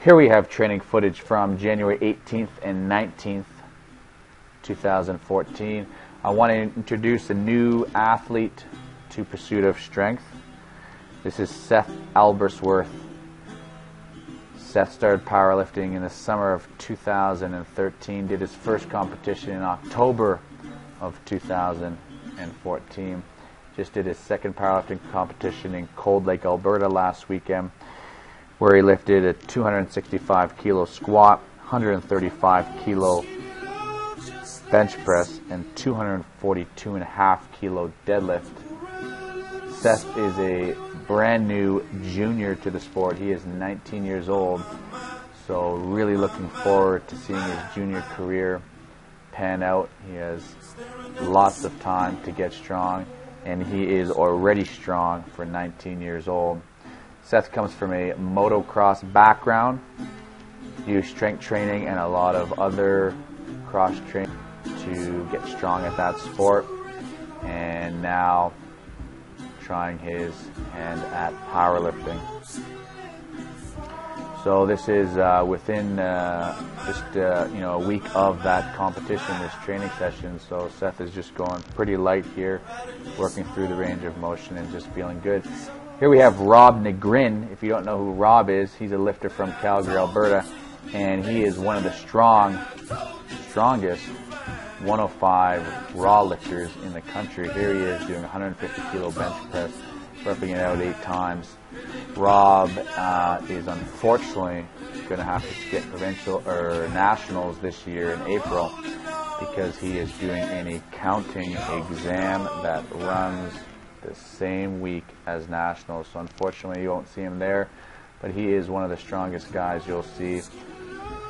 Here we have training footage from January 18th and 19th, 2014. I want to introduce a new athlete to Pursuit of Strength. This is Seth Albersworth. Seth started powerlifting in the summer of 2013, did his first competition in October of 2014. Just did his second powerlifting competition in Cold Lake, Alberta last weekend, where he lifted a 265 kilo squat, 135 kilo bench press, and 242.5 kilo deadlift. Seth is a brand new junior to the sport. He is 19 years old, so really looking forward to seeing his junior career pan out. He has lots of time to get strong, and he is already strong for 19 years old. Seth comes from a motocross background, used strength training and a lot of other cross training to get strong at that sport, and now trying his hand at powerlifting. So this is within just a week of that competition, this training session. So Seth is just going pretty light here, working through the range of motion and just feeling good. Here we have Rob Nickgrin. If you don't know who Rob is, he's a lifter from Calgary, Alberta, and he is one of the strongest 105 raw lifters in the country. Here he is doing 150 kilo bench press, repping it out 8 times. Rob is unfortunately going to have to skip provincial or nationals this year in April because he is doing an accounting exam that runs the same week as nationals. So unfortunately you won't see him there, but he is one of the strongest guys you'll see.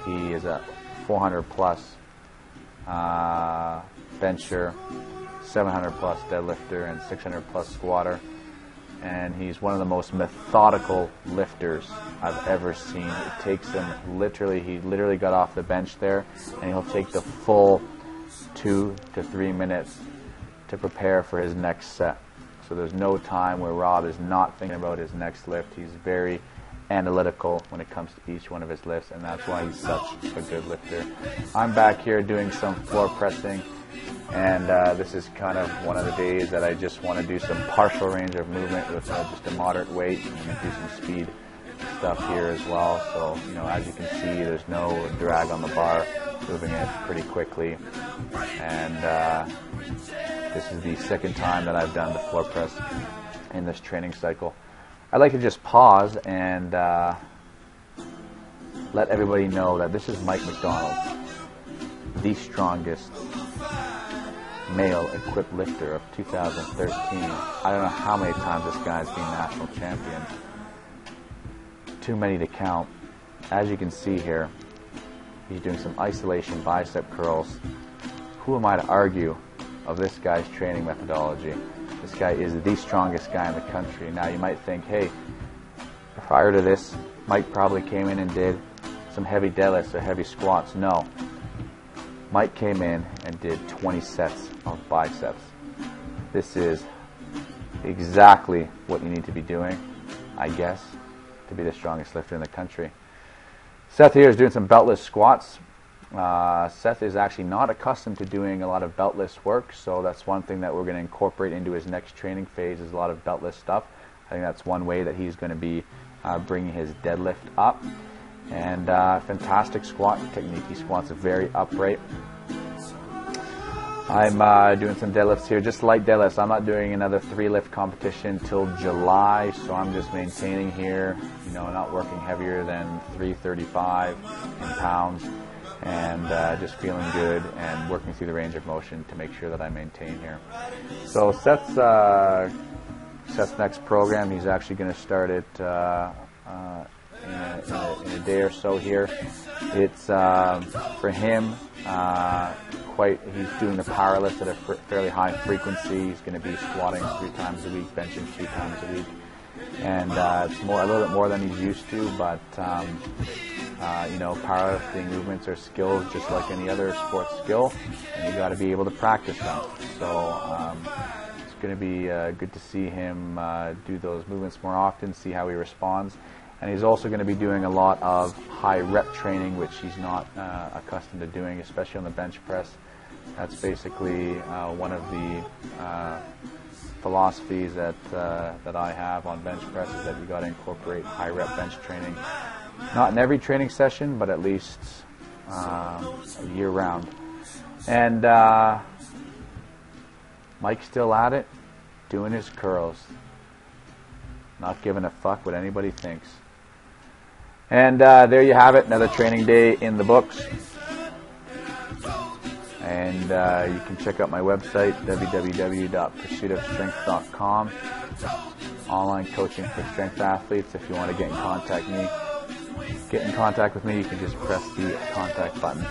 He is a 400 plus bencher, 700 plus deadlifter, and 600 plus squatter, and he's one of the most methodical lifters I've ever seen. It takes him he literally got off the bench there, and he'll take the full 2 to 3 minutes to prepare for his next set. So there's no time where Rob is not thinking about his next lift. He's very analytical when it comes to each one of his lifts, and that's why he's such a good lifter. I'm back here doing some floor pressing, and this is kind of one of the days that I just want to do some partial range of movement with just a moderate weight. I'm going to do some speed stuff here as well. So, as you can see, there's no drag on the bar, moving it pretty quickly. And this is the second time that I've done the floor press in this training cycle. I'd like to just pause and let everybody know that this is Mike McDonald, the strongest male equipped lifter of 2013. I don't know how many times this guy's been national champion. Too many to count. As you can see here, he's doing some isolation bicep curls. Who am I to argue of this guy's training methodology? This guy is the strongest guy in the country. Now you might think, hey, prior to this, Mike probably came in and did some heavy deadlifts or heavy squats. No. Mike came in and did 20 sets of biceps. This is exactly what you need to be doing, I guess, to be the strongest lifter in the country. Seth here is doing some beltless squats. Seth is actually not accustomed to doing a lot of beltless work, so that's one thing that we're going to incorporate into his next training phase is a lot of beltless stuff. I think that's one way that he's going to be bringing his deadlift up. And fantastic squat technique. He squats very upright. I'm doing some deadlifts here, just light deadlifts. I'm not doing another 3-lift competition till July, so I'm just maintaining here, not working heavier than 335 in pounds, and just feeling good and working through the range of motion to make sure that I maintain here. So Seth's next program, he's actually going to start it in a day or so here. It's for him he's doing the power lift at a fairly high frequency. He's going to be squatting 3 times a week, benching 2 times a week, and it's a little bit more than he's used to, but powerlifting movements are skills just like any other sports skill, and you got to be able to practice them. So it's going to be good to see him do those movements more often, see how he responds. And he's also going to be doing a lot of high rep training, which he's not accustomed to doing, especially on the bench press. That's basically one of the philosophies that I have on bench press, is that you got to incorporate high rep bench training, not in every training session, but at least year round. And Mike's still at it, doing his curls, not giving a fuck what anybody thinks. And there you have it, another training day in the books. And you can check out my website, www.pursuitofstrength.com. Online coaching for strength athletes. If you want to get in contact with me, you can just press the contact button.